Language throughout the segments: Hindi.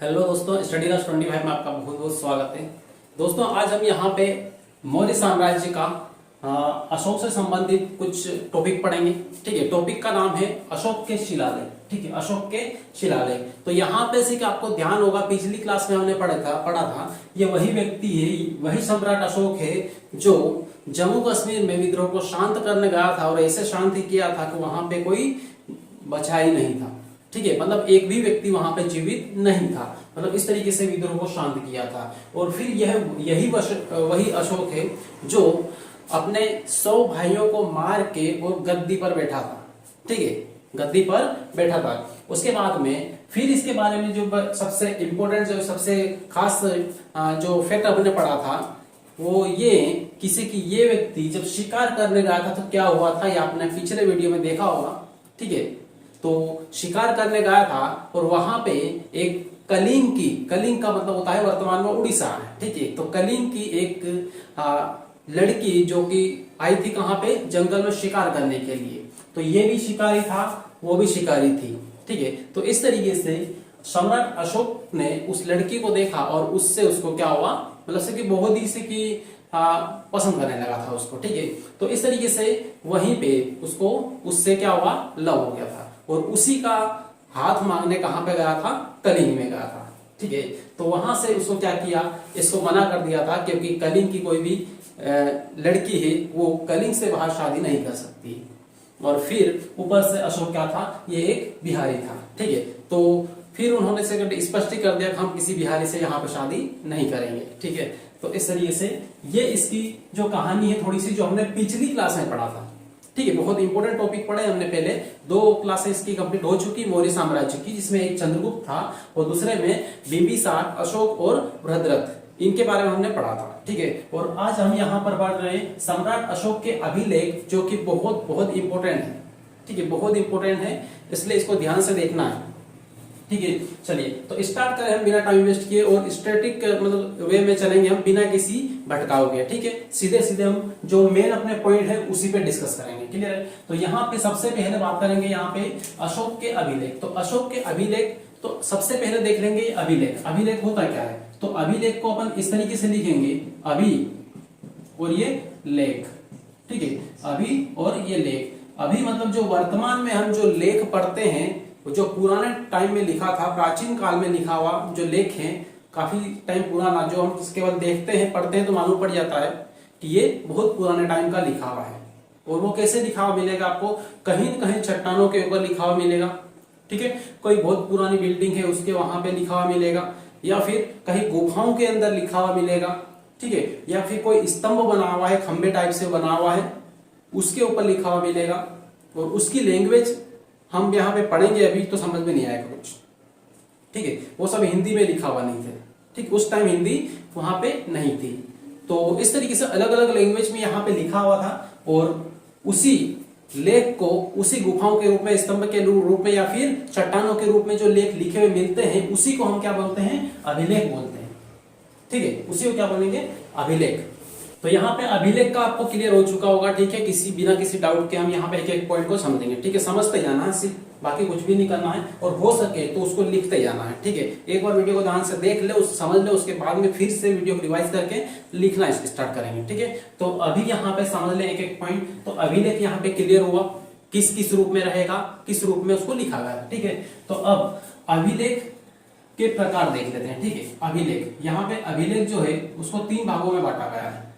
हेलो दोस्तों, स्टडी क्लास 25 में आपका बहुत बहुत स्वागत है। दोस्तों, आज हम यहाँ पे मौर्य साम्राज्य का अशोक से संबंधित कुछ टॉपिक पढ़ेंगे। ठीक है, टॉपिक का नाम है अशोक के शिलालेख। ठीक है, अशोक के शिलालेख। तो यहाँ पे से कि आपको ध्यान होगा, पिछली क्लास में हमने पढ़ा था ये वही व्यक्ति है, वही सम्राट अशोक है जो जम्मू कश्मीर में विद्रोह को शांत करने गया था और ऐसे शांति किया था कि वहां पे कोई बचा ही नहीं था। ठीक है, मतलब एक भी व्यक्ति वहां पे जीवित नहीं था। मतलब इस तरीके से विद्रोह को शांत किया था। और फिर यही वही अशोक है जो अपने 100 भाइयों को मार के और गद्दी पर बैठा था। ठीक है, गद्दी पर बैठा था। उसके बाद में फिर इसके बारे में जो सबसे इंपॉर्टेंट, जो सबसे खास जो फैक्ट हमने पढ़ा था वो ये ये व्यक्ति जब शिकार करने गया था तो क्या हुआ था, ये आपने पिछले वीडियो में देखा होगा। ठीक है, तो शिकार करने गया था और वहां पे एक कलिंग का मतलब होता है वर्तमान में उड़ीसा है। ठीक है, तो कलिंग की एक लड़की जो कि आई थी कहाँ पे, जंगल में शिकार करने के लिए। तो ये भी शिकारी था, वो भी शिकारी थी। ठीक है, तो इस तरीके से सम्राट अशोक ने उस लड़की को देखा और उससे उसको क्या हुआ, मतलब से कि बहुत ही से कि पसंद करने लगा था उसको। ठीक है, तो इस तरीके से वहीं पे उसको उससे क्या हुआ, लव हो गया था। और उसी का हाथ मांगने कहां पे गया था, कलिंग में गया था। ठीक है, तो वहां से उसको क्या किया, इसको मना कर दिया था क्योंकि कलिंग की कोई भी लड़की है वो कलिंग से बाहर शादी नहीं कर सकती। और फिर ऊपर से अशोक क्या था, ये एक बिहारी था। ठीक है, तो फिर उन्होंने से स्पष्ट कर दिया कि हम किसी बिहारी से यहाँ पे शादी नहीं करेंगे। ठीक है, तो इस तरीके से ये इसकी जो कहानी है थोड़ी सी, जो हमने पिछली क्लास में पढ़ा था। ठीक है, बहुत इंपॉर्टेंट टॉपिक पढ़े हमने पहले। 2 क्लासेस की कंप्लीट हो चुकी मौर्य साम्राज्य की, जिसमें एक चंद्रगुप्त था और दूसरे में बिंबिसार, अशोक और बृहद्रथ, इनके बारे में हमने पढ़ा था। ठीक है, और आज हम यहाँ पर पढ़ रहे हैं सम्राट अशोक के अभिलेख, जो कि बहुत बहुत इंपॉर्टेंट है। ठीक है, बहुत इंपॉर्टेंट है, इसलिए इसको ध्यान से देखना है। ठीक है, चलिए तो स्टार्ट करें हम बिना टाइम वेस्ट किए और स्टैटिक मतलब वे में चलेंगे हम, बिना किसी भटकाव के। ठीक है, सीधे सीधे हम जो मेन अपने पॉइंट है उसी पे डिस्कस करेंगे। क्लियर है? तो यहाँ पे सबसे पहले बात करेंगे यहाँ पे अशोक के अभिलेख। तो अशोक के अभिलेख, तो सबसे पहले देख लेंगे अभिलेख। अभिलेख होता क्या है, तो अभिलेख को अपन इस तरीके से लिखेंगे, अभि और ये लेख। ठीक है, अभि और ये लेख। अभी मतलब जो वर्तमान में हम जो लेख पढ़ते हैं, जो पुराने टाइम में लिखा था, प्राचीन काल में लिखा हुआ जो लेख है, काफी टाइम पुराना, जो हम केवल देखते हैं पढ़ते हैं तो मालूम पड़ जाता है कि ये बहुत पुराने टाइम का लिखा हुआ है। और वो कैसे लिखा हुआ मिलेगा आपको, कहीं न कहीं चट्टानों के ऊपर लिखा हुआ मिलेगा। ठीक है, कोई बहुत पुरानी बिल्डिंग है उसके वहां पे लिखा हुआ मिलेगा, या फिर कहीं गुफाओं के अंदर लिखा हुआ मिलेगा। ठीक है, या फिर कोई स्तंभ बना हुआ है, खंबे टाइप से बना हुआ है, उसके ऊपर लिखा हुआ मिलेगा। और उसकी लैंग्वेज हम यहाँ पे पढ़ेंगे, अभी तो समझ में नहीं आएगा कुछ। ठीक है, वो सब हिंदी में लिखा हुआ नहीं थे। ठीक, उस टाइम हिंदी वहां पे नहीं थी। तो इस तरीके से अलग अलग लैंग्वेज में यहाँ पे लिखा हुआ था। और उसी लेख को उसी गुफाओं के रूप में, स्तंभ के रूप में, या फिर चट्टानों के रूप में जो लेख लिखे हुए मिलते हैं, उसी को हम क्या बोलते हैं, अभिलेख बोलते हैं। ठीक है, उसी को क्या बोलेंगे, अभिलेख। तो यहाँ पे अभिलेख का आपको क्लियर हो चुका होगा। ठीक है, बिना किसी डाउट के हम यहाँ पे एक एक पॉइंट को समझेंगे। ठीक है, समझते जाना है सिर्फ, बाकी कुछ भी नहीं करना है। और हो सके तो उसको लिखते जाना है। ठीक है, एक बार वीडियो को ध्यान से देख ले, समझ ले, उसके बाद में फिर से वीडियो को रिवाइज करके लिखना स्टार्ट करेंगे। ठीक है, तो अभी यहाँ पे समझ ले एक एक पॉइंट। तो अभिलेख यहाँ पे क्लियर हुआ, किस किस रूप में रहेगा, किस रूप में उसको लिखा गया। ठीक है, तो अब अभिलेख के प्रकार देख लेते हैं। ठीक है, अभिलेख, यहाँ पे अभिलेख जो है उसको 3 भागों में बांटा गया है।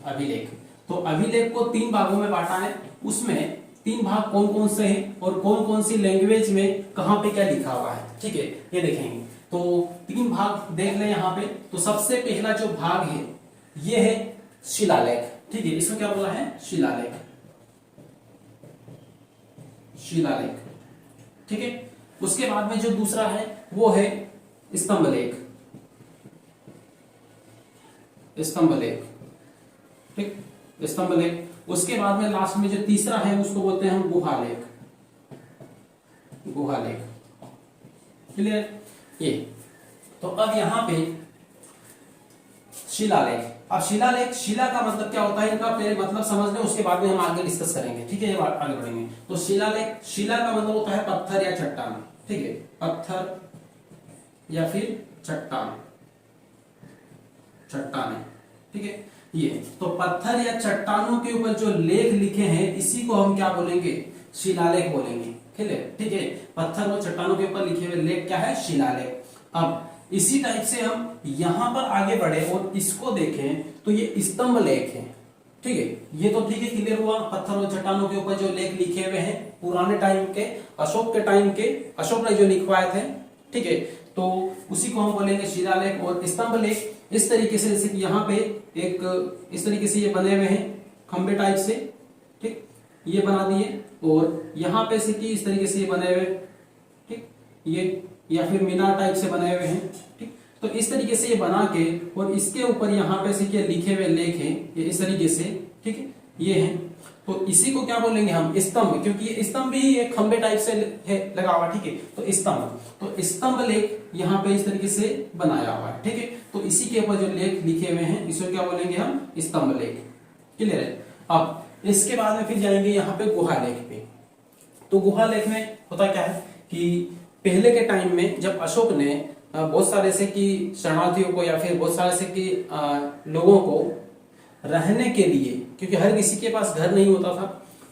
अभिलेख, तो अभिलेख को 3 भागों में बांटा है। उसमें 3 भाग कौन कौन से हैं और कौन कौन सी लैंग्वेज में कहां पे क्या लिखा हुआ है। ठीक है, ये देखेंगे। तो 3 भाग देख ले यहाँ पे। तो सबसे पहला जो भाग है ये है शिलालेख। ठीक है, इसको क्या बोला है, शिलालेख। शिलालेख। ठीक है, उसके बाद में जो दूसरा है वो है स्तंभलेख। स्तंभलेख, ठीक, स्तंभलेख। उसके बाद में लास्ट में जो तीसरा है उसको बोलते हैं हम गुहालेख। गुहालेख, क्लियर ये। तो अब यहां पे शिलालेख। अब शिलालेख, शिला का मतलब क्या होता है, इनका पहले मतलब समझ लें, उसके बाद में हम आगे डिस्कस करेंगे। ठीक है, ये आगे बढ़ेंगे। तो शिलालेख, शिला का मतलब होता है पत्थर या चट्टान। ठीक है, पत्थर या फिर चट्टान, चट्टाने, ठीक है। ये तो पत्थर या चट्टानों के ऊपर जो लेख लिखे हैं इसी को हम क्या बोलेंगे, शिलालेख बोलेंगे, ठीक है, ठीक है। पत्थर और चट्टानों के ऊपर लिखे हुए लेख क्या है, शिलालेख। अब इसी टाइप से हम यहां पर आगे बढ़े और इसको देखें तो ये स्तंभ लेख है, ठीक है। ये तो ठीक है, क्लियर हुआ। पत्थर और चट्टानों के ऊपर जो लेख लिखे हुए हैं पुराने टाइम के, अशोक के टाइम के, अशोक ने जो लिखवाए थे, ठीक है, तो उसी को हम बोलेंगे शिलालेख और स्तंभ लेख। इस तरीके से जैसे कि यहाँ पे एक इस तरीके से ये बने हुए हैं खंबे टाइप से, ठीक, ये बना दिए, और यहाँ पे से कि इस तरीके से ये बने हुए, ठीक, ये या फिर मीनार टाइप से बने हुए हैं, ठीक। तो इस तरीके से ये बना के और इसके ऊपर यहाँ पे से क्या लिखे हुए लेख हैं, ये इस तरीके से, ठीक है, ये हैं। तो इसी को क्या बोलेंगे हम, स्तंभ, क्योंकि ये स्तंभ भी एक खंबे टाइप से है लगा हुआ, ठीक है। तो स्तंभ, तो स्तंभ लेख यहाँ पे इस तरीके से बनाया हुआ है, ठीक है। तो इसी के ऊपर जो लेख लिखे हुए हैं इसको क्या बोलेंगे हम, स्तंभ लेख, क्लियर है। अब इसके बाद में फिर जाएंगे यहाँ पे गुहा लेख पे। तो गुहा लेख में होता क्या है कि पहले के टाइम में जब अशोक ने बहुत सारे से कि शरणार्थियों को या फिर बहुत सारे से कि लोगों को रहने के लिए, क्योंकि हर किसी के पास घर नहीं होता था,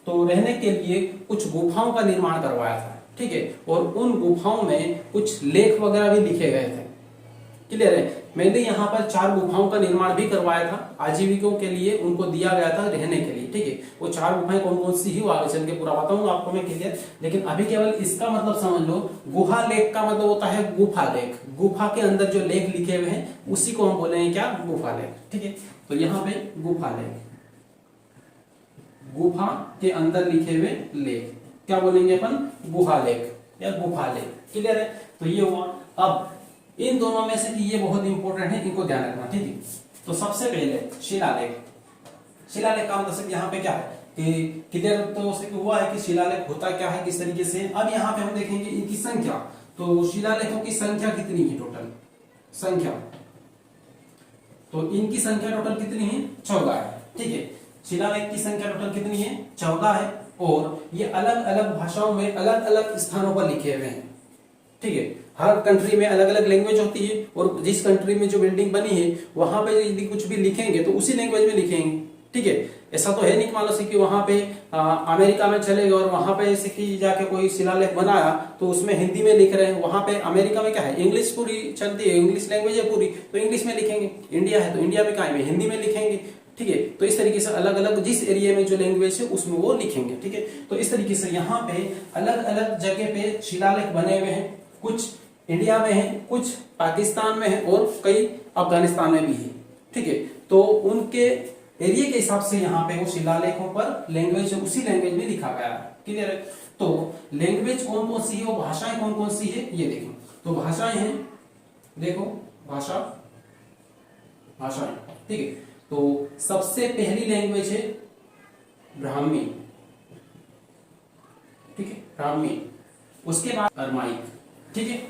तो रहने के लिए कुछ गुफाओं का निर्माण करवाया था, ठीक है। और उन गुफाओं में कुछ लेख वगैरह भी लिखे गए थे, क्लियर है। मैंने यहाँ पर 4 गुफाओं का निर्माण भी करवाया था, आजीविकों के लिए उनको दिया गया था रहने के लिए, ठीक है। वो 4 गुफाएं कौन कौन सी ही वो आगे चल के पूरा बताऊंगा आपको मैं, क्लियर। लेकिन अभी केवल इसका मतलब समझ लो, गुहा लेख का मतलब होता है गुफा लेख, गुफा के अंदर जो लेख लिखे हुए हैं उसी को हम बोलेंगे क्या, गुफा लेख, ठीक है। तो यहाँ पे गुफा लेख, गुफा के अंदर लिखे हुए लेख क्या बोलेंगे अपन, गुहा लेख या गुफा लेख, क्लियर है। तो ये हुआ। अब इन दोनों में से कि ये बहुत इंपॉर्टेंट है, इनको ध्यान रखना, ठीक है। तो सबसे पहले शिलालेख, शिलालेख का मतलब यहाँ पे क्या है कि क्लियर तो हुआ है कि शिलालेख होता क्या है, किस तरीके से। अब यहाँ पे हम देखेंगे इनकी संख्या, तो शिलालेखों की संख्या कितनी है, टोटल संख्या, तो इनकी संख्या टोटल कितनी है, 14 है, ठीक है। शिलालेख की संख्या टोटल कितनी है, 14 है, और ये अलग अलग भाषाओं में अलग अलग स्थानों पर लिखे हुए हैं, ठीक है। हर कंट्री में अलग अलग लैंग्वेज होती है, और जिस कंट्री में जो बिल्डिंग बनी है वहां पे यदि कुछ भी लिखेंगे तो उसी लैंग्वेज में लिखेंगे, ठीक है। ऐसा तो है नहीं कि मान लो कि वहां पे अमेरिका में चले गए और वहां पे जैसे कि जाके कोई शिलालेख बनाया तो उसमें हिंदी में लिख रहे हैं, वहां पे अमेरिका में क्या है, इंग्लिश पूरी चलती है, इंग्लिश लैंग्वेज है पूरी, तो इंग्लिश में लिखेंगे। इंडिया है तो इंडिया में क्या है, हिंदी में लिखेंगे, ठीक है। तो इस तरीके से अलग अलग जिस एरिया में जो लैंग्वेज है उसमें वो लिखेंगे, ठीक है। तो इस तरीके से यहाँ पे अलग अलग जगह पे शिलालेख बने हुए हैं, कुछ इंडिया में है, कुछ पाकिस्तान में है, और कई अफगानिस्तान में भी है, ठीक है। तो उनके एरिया के हिसाब से यहाँ पे वो शिलालेखों पर लैंग्वेज उसी लैंग्वेज में लिखा गया है, क्लियर है। तो लैंग्वेज कौन कौन सी है, वो भाषाएं कौन कौन सी है, ये देखो। तो भाषाएं हैं, देखो भाषा, भाषाएं, ठीक है। तो सबसे पहली लैंग्वेज है ब्राह्मी, ठीक है, ब्राह्मी। उसके बाद अरमाइक, ठीक है।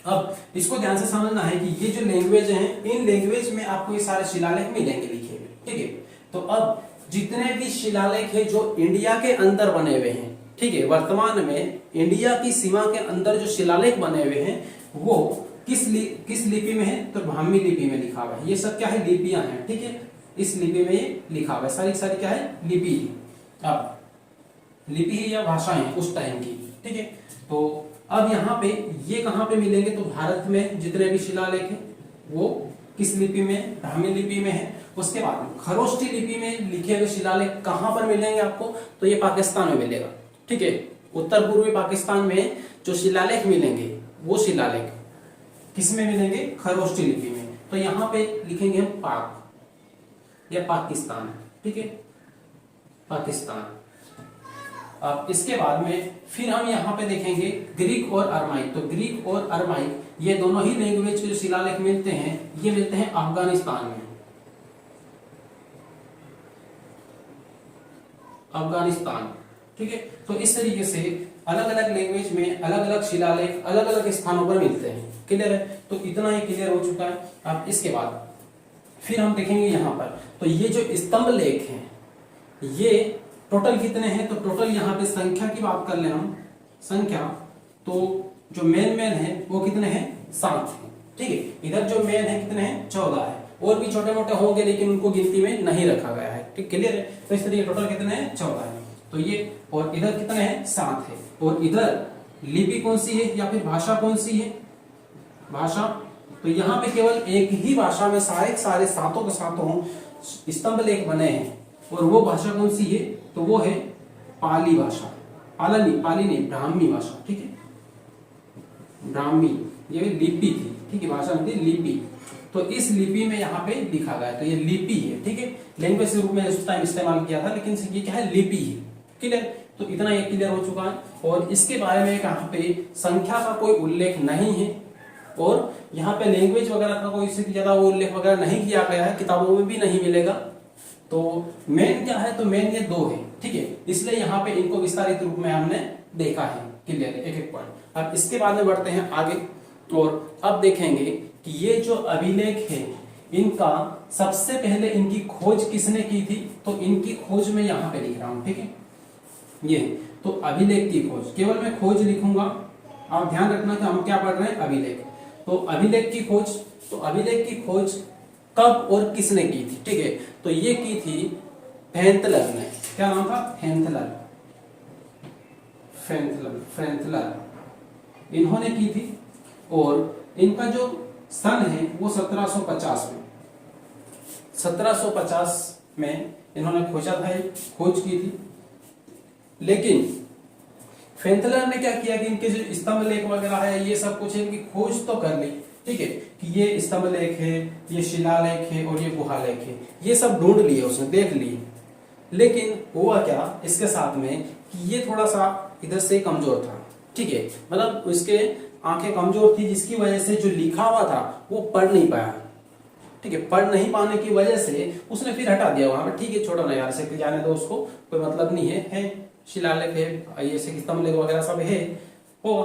अब इसको ध्यान से समझना है कि ये जो लैंग्वेज हैं, इन लैंग्वेज में आपको ये सारे शिलालेख मिलेंगे लिखे हुए, ठीक है। तो अब जितने भी शिलालेख है जो इंडिया के अंदर बने हुए हैं, ठीक है, वर्तमान में इंडिया की सीमा के अंदर जो शिलालेख बने हुए हैं वो किस लिपि में है, तो ब्राह्मी लिपि में लिखा हुआ है। ये सब क्या है, लिपियां हैं, ठीक है। इस लिपि में ये लिखा हुआ है, सारी सारी क्या है, लिपि है। अब लिपि है या भाषा है उस टाइम की, ठीक है। तो अब यहाँ पे ये कहाँ पे मिलेंगे, तो भारत में जितने भी शिलालेख हैं वो किस लिपि में, ब्राह्मी लिपि में है। उसके बाद खरोष्टी लिपि में लिखे हुए शिलालेख कहाँ पर मिलेंगे आपको, तो ये पाकिस्तान में मिलेगा, ठीक है। उत्तर पूर्वी पाकिस्तान में जो शिलालेख मिलेंगे वो शिलालेख किस में मिलेंगे, खरोष्टी लिपि में। तो यहाँ पे लिखेंगे हम पाक या पाकिस्तान, ठीक है, पाकिस्तान। अब इसके बाद में फिर हम यहाँ पे देखेंगे ग्रीक और अरमाइक। तो ग्रीक और अरमाइक ये दोनों ही लैंग्वेज के जो शिलालेख मिलते हैं ये मिलते हैं अफगानिस्तान में, अफगानिस्तान, ठीक है। तो इस तरीके से अलग अलग लैंग्वेज में अलग अलग शिलालेख अलग अलग स्थानों पर मिलते हैं, क्लियर है। तो इतना ही क्लियर हो चुका है। अब इसके बाद फिर हम देखेंगे यहाँ पर, तो ये जो स्तंभ लेख हैं ये टोटल कितने हैं, तो टोटल यहाँ पे संख्या की बात कर ले हम, संख्या तो जो मेन है वो कितने हैं, सात है, ठीक है। इधर जो मेन है कितने हैं, 14 है, और भी छोटे मोटे होंगे लेकिन उनको गिनती में नहीं रखा गया है, ठीक, क्लियर है। तो इस तरीके टोटल कितने हैं, 14 है। तो ये, और इधर कितने हैं, 7 है। और इधर लिपि कौन सी है या फिर भाषा कौन सी है, भाषा, तो यहाँ पे केवल एक ही भाषा में सारे सातों के सातों स्तंभ लेख बने हैं, और वो भाषा कौन सी है, तो वो है पाली भाषा, पाली नहीं, ब्राह्मी भाषा, ठीक है, ब्राह्मी, ये लिपि थी, ठीक है, भाषा नहीं थी, लिपि। तो इस लिपि में यहाँ पे लिखा गया है, तो ये लिपि है, ठीक है। लैंग्वेज के रूप में उस टाइम इस्तेमाल किया था, लेकिन ये क्या है, लिपि है, क्लियर। तो इतना ये क्लियर हो चुका है। और इसके बारे में यहाँ पे संख्या का कोई उल्लेख नहीं है, और यहाँ पे लैंग्वेज वगैरह का कोई इससे ज्यादा उल्लेख वगैरह नहीं किया गया है, किताबों में भी नहीं मिलेगा। तो मेन क्या है, तो मेन ये दो है, ठीक है, इसलिए यहाँ पे इनको विस्तारित रूप में हमने देखा है, क्लियर, एक एक पॉइंट। अब इसके बाद में बढ़ते हैं आगे, और अब देखेंगे कि ये जो अभिलेख है इनका सबसे पहले इनकी खोज किसने की थी, तो इनकी खोज में यहाँ पे लिख रहा हूं, ठीक है, ये तो अभिलेख की खोज, केवल मैं खोज लिखूंगा, आप ध्यान रखना कि हम क्या पढ़ रहे हैं, अभिलेख। तो अभिलेख की खोज, तो अभिलेख की खोज कब और किसने की थी, ठीक है, तो ये की थी फैंथलर ने, क्या नाम था, फैंथलर, इन्होंने की थी। और इनका जो सन है वो 1750 में, 1750 में इन्होंने खोजा था, खोज की थी। लेकिन फैंथलर ने क्या किया कि इनके जो स्तंभ लेख वगैरह है ये सब कुछ इनकी खोज तो कर ली, ठीक है, कि ये स्तंभ लेख है, ये शिलालेख है और ये गुहालेख है, ये सब ढूंढ लिए उसने, देख लिए। लेकिन हुआ क्या इसके साथ में कि ये थोड़ा सा इधर से कमजोर था, ठीक है, मतलब उसके आंखें कमजोर थी, जिसकी वजह से जो लिखा हुआ था वो पढ़ नहीं पाया, ठीक है, पढ़ नहीं पाने की वजह से उसने फिर हटा दिया वहां पे, ठीक है, छोड़ो ना यार, से जाने दो उसको, कोई मतलब नहीं है शिलालेख है, ये स्तंभ लेख वगैरह सब है, होगा,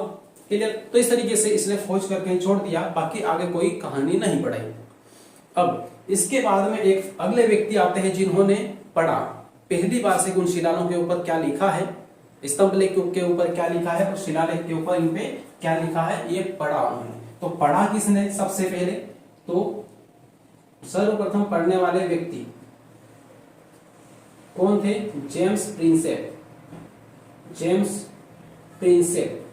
क्लियर। तो इस तरीके से इसने खोज करके छोड़ दिया, बाकी आगे कोई कहानी नहीं पढ़ाई। अब इसके बाद में एक अगले व्यक्ति आते हैं जिन्होंने पढ़ा पहली बार से उन शिलालेखों के ऊपर क्या लिखा है, स्तंभ लेख के ऊपर क्या लिखा है और शिलालेख के ऊपर इन पे क्या लिखा है, ये पढ़ा उन्होंने। तो पढ़ा किसने सबसे पहले, तो सर्वप्रथम पढ़ने वाले व्यक्ति कौन थे, जेम्स प्रिंसेप,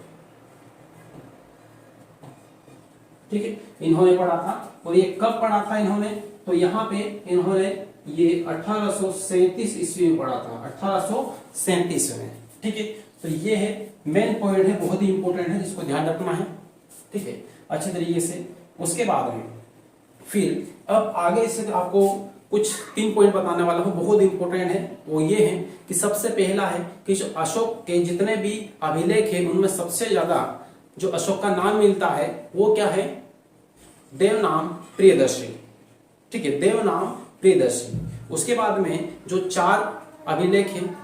ठीक है, इन्होंने पढ़ा था। और ये कब पढ़ा था इन्होंने, तो यहाँ पे इन्होंने ये 1837 ईस्वी में पढ़ा था, 1837 में, ठीक है। तो ये है मेन पॉइंट है, बहुत ही इंपॉर्टेंट है, जिसको ध्यान रखना है, ठीक है, अच्छे तरीके से। उसके बाद में फिर अब आगे इससे आपको कुछ 3 पॉइंट बताने वाला हूं, बहुत इंपॉर्टेंट है। वो ये है कि सबसे पहला है कि जो अशोक के जितने भी अभिलेख हैं उनमें सबसे ज्यादा जो अशोक का नाम मिलता है वो क्या है, देवनाम प्रियदर्शी, ठीक है, देवनाम प्रियदर्शी। उसके बाद में जो 4 अभिलेख हैं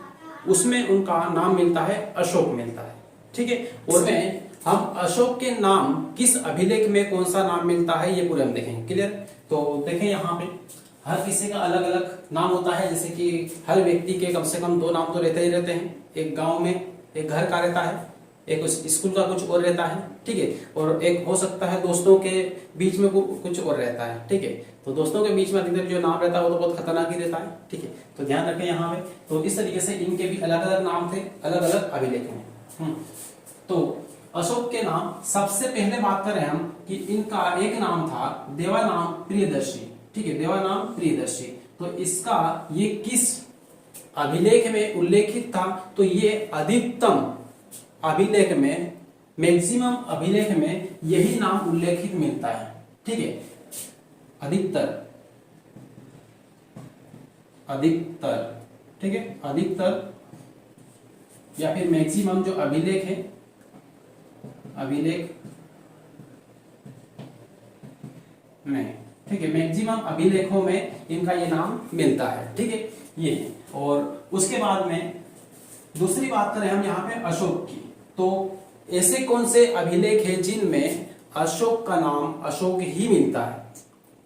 उसमें उनका नाम मिलता है, अशोक मिलता है, ठीक है। और में हम अशोक के नाम किस अभिलेख में कौन सा नाम मिलता है ये पूरे हम देखेंगे, क्लियर। तो देखें यहाँ पे हर किसी का अलग अलग नाम होता है, जैसे कि हर व्यक्ति के कम से कम 2 नाम तो रहते ही रहते हैं, एक गांव में एक घर का रहता है, एक स्कूल का कुछ और रहता है, ठीक है, और एक हो सकता है दोस्तों के बीच में कुछ और रहता है, ठीक है। तो दोस्तों के बीच में अधिकतर जो नाम रहता है वो तो बहुत खतरनाक ही रहता है, ठीक है, तो ध्यान रखें यहाँ पे। तो इस तरीके से इनके भी अलग अलग नाम थे, अलग अलग अभिलेख हैं। तो अशोक के नाम सबसे पहले बात करें हम कि इनका एक नाम था देवानाम प्रियदर्शी, ठीक है, देवानाम प्रियदर्शी। तो इसका ये किस अभिलेख में उल्लेखित था, तो ये अधिकतम अभिलेख में, मैक्सिमम अभिलेख में यही नाम उल्लेखित मिलता है, ठीक है, अधिकतर, ठीक है, अधिकतर या फिर मैक्सिमम जो अभिलेख है, अभिलेख में, ठीक है, मैक्सिमम अभिलेखों में इनका ये नाम मिलता है, ठीक है, ये। और उसके बाद में दूसरी बात करें हम यहाँ पे अशोक की, तो ऐसे कौन से अभिलेख हैं जिनमें अशोक का नाम अशोक ही मिलता है,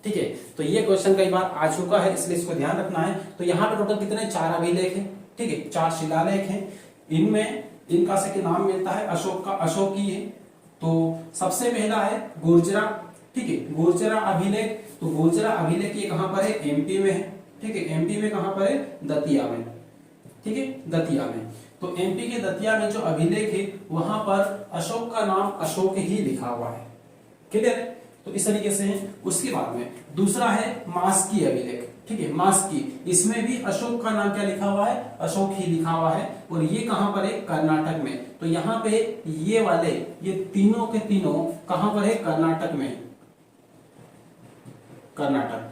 ठीक है। तो ये क्वेश्चन कई बार आ चुका है, इसलिए इसको ध्यान रखना है। तो यहाँ पे टोटल कितने, 4 अभिलेख हैं, ठीक है, 4 शिलालेख हैं, इनमें इनका से नाम मिलता है अशोक का, अशोक ही है। तो सबसे पहला है गुर्जरा, ठीक है, गुर्जरा अभिलेख। तो गुर्जरा अभिलेख ये कहां पर है, एमपी में है, ठीक है, एमपी में कहां पर है, दतिया में, ठीक है, दतिया में। तो एमपी के दतिया में जो अभिलेख है वहां पर अशोक का नाम अशोक ही लिखा हुआ है, क्लियर है। तो इस तरीके से है। उसके बाद में दूसरा है मास्की अभिलेख, ठीक है, मास्की, इसमें भी अशोक का नाम क्या लिखा हुआ है, अशोक ही लिखा हुआ है, और ये कहां पर है, कर्नाटक में। तो यहाँ पे ये वाले, ये तीनों के तीनों कहां पर है, कर्नाटक में, कर्नाटक,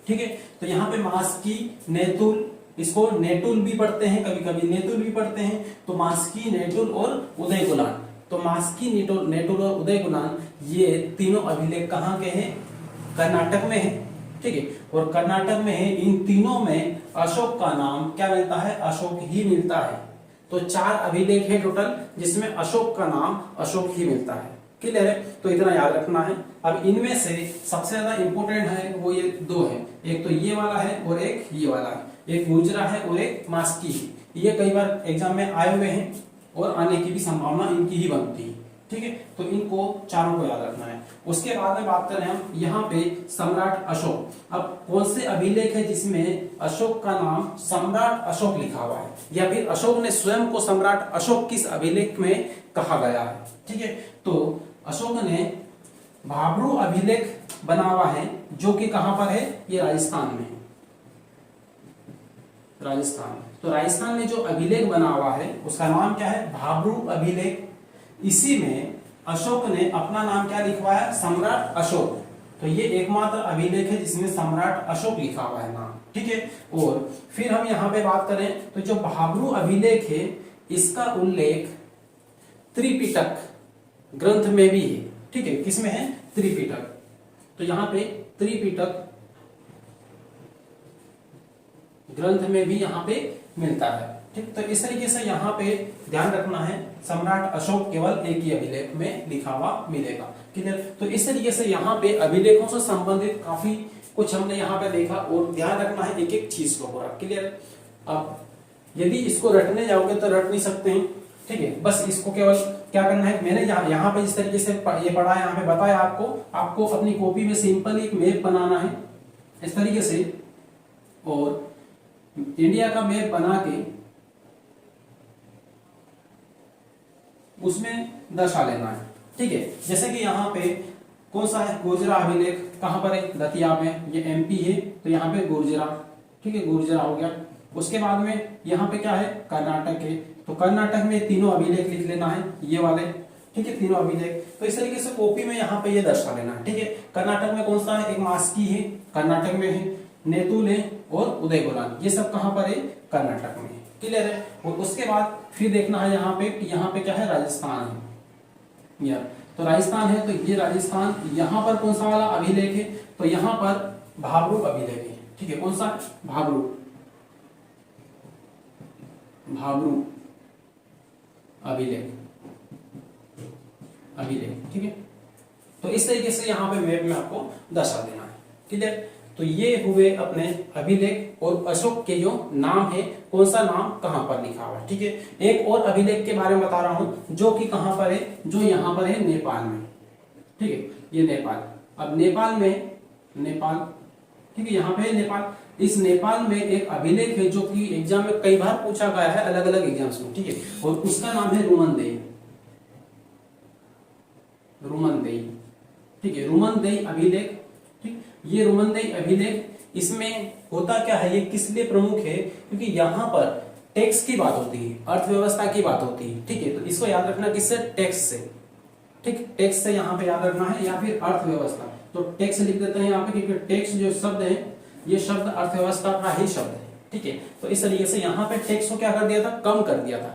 ठीक है। तो यहाँ पे मास्की, नेतुल, इसको नेटुल भी पढ़ते हैं, कभी कभी नेतुल भी पढ़ते हैं। तो मास्की, नेटुल और उदयगुलान, तो मास्की, नेटुल और उदयगुलान ये तीनों अभिलेख कहाँ के हैं, कर्नाटक में है, ठीक है। और कर्नाटक में है, इन तीनों में अशोक का नाम क्या मिलता है, अशोक ही मिलता है। तो 4 अभिलेख है टोटल जिसमें अशोक का नाम अशोक ही मिलता है, क्लियर है। तो इतना याद रखना है। अब इनमें से सबसे ज्यादा इंपॉर्टेंट है वो ये 2 है, एक तो ये वाला है और एक ये वाला है, एक गुर्जरा है और एक मास्की है। ये कई बार एग्जाम में आए हुए हैं और आने की भी संभावना इनकी ही बनती है, ठीक है। तो इनको चारों को याद रखना है। उसके बाद में बात करें हम यहाँ पे सम्राट अशोक। अब कौन से अभिलेख है जिसमें अशोक का नाम सम्राट अशोक लिखा हुआ है, या फिर अशोक ने स्वयं को सम्राट अशोक किस अभिलेख में कहा गया है, ठीक है। तो अशोक ने भाब्रू अभिलेख बना हुआ है, जो कि कहां पर है, ये राजस्थान में, राजस्थान। तो राजस्थान में जो अभिलेख बना हुआ है उसका नाम क्या है, भाब्रू अभिलेख। इसी में अशोक ने अपना नाम क्या लिखवाया, सम्राट अशोक। तो ये एकमात्र अभिलेख है जिसमें सम्राट अशोक लिखा हुआ है नाम, ठीक है। और फिर हम यहाँ पे बात करें तो जो भाब्रू अभिलेख है इसका उल्लेख त्रिपिटक ग्रंथ में भी है, ठीक है। किसमें है, त्रिपिटक। तो यहाँ पे त्रिपिटक ग्रंथ में भी यहाँ पे मिलता है, ठीक। तो इस तरीके से यहाँ पे ध्यान रखना है, सम्राट अशोक केवल एक ही अभिलेख में लिखा हुआ मिलेगा, क्लियर। तो इस तरीके से यहाँ पे अभिलेखों से संबंधित काफी कुछ हमने यहाँ पे देखा, और ध्यान रखना है एक एक चीज को पूरा, क्लियर। अब यदि इसको रटने जाओगे तो रट नहीं सकते हैं, ठीक है। बस इसको केवल क्या करना है, मैंने यहाँ पे इस तरीके से ये पढ़ा है, यहाँ पे बताया आपको अपनी कॉपी में सिंपल एक मैप बनाना है इस तरीके से, और इंडिया का मैप बना के उसमें दर्शा लेना है, ठीक है। जैसे कि यहाँ पे कौन सा है, गुर्जरा अभिलेख कहां पर है, दतिया में, ये एमपी है, तो यहाँ पे गुर्जरा, ठीक है, गुर्जरा हो गया। उसके बाद में यहाँ पे क्या है, कर्नाटक है, तो कर्नाटक में तीनों अभिलेख लिख लेना है, ये वाले, ठीक है, तीनों अभिलेख। तो इस तरीके से कॉपी में यहाँ पे ये दर्शा लेना है, ठीक है। कर्नाटक में कौन सा है, एक मास्की है, कर्नाटक में है, नेतुल है और उदयगुलान, ये सब कहां पर है, कर्नाटक में, क्लियर है। और उसके बाद फिर देखना है यहाँ पे कि यहाँ पे क्या है, राजस्थान है यार। तो राजस्थान है, तो ये राजस्थान, यहाँ पर कौन सा वाला अभिलेख है, तो यहाँ पर भाब्रू अभिलेख है, ठीक है। कौन सा, भाब्रू, भाब्रू अभिलेख, ठीक है। तो इस तरीके से यहाँ पे मैप में आपको दर्शा देना है, क्लियर। तो ये हुए अपने अभिलेख, और अशोक के जो नाम है, कौन सा नाम कहां पर लिखा हुआ है, ठीक है। एक और अभिलेख के बारे में बता रहा हूं जो कि कहां पर है, जो यहाँ पर है नेपाल में, ठीक है, ये नेपाल। अब नेपाल में, नेपाल, ठीक है, यहाँ पे है नेपाल। इस नेपाल में एक अभिलेख है जो कि एग्जाम में कई बार पूछा गया है, अलग अलग एग्जाम्स में, ठीक है। और उसका नाम है रुमनदेही, रुमनदेही, ठीक है, रुमनदेही अभिलेख, ठीक। ये रुमनदेही अभिलेख, इसमें होता क्या है, ये किस लिए प्रमुख है, क्योंकि यहाँ पर टैक्स की बात होती है, अर्थव्यवस्था की बात होती है, ठीक है। तो इसको याद रखना किससे, टैक्स से, ठीक, टैक्स से यहाँ पे याद रखना है, या फिर अर्थव्यवस्था। तो टैक्स लिख देते हैं यहाँ पे, क्योंकि टैक्स जो शब्द है, ये शब्द अर्थव्यवस्था का ही शब्द है, ठीक है। तो इस तरीके से यहाँ पे टैक्स को क्या कर दिया था, कम कर दिया था।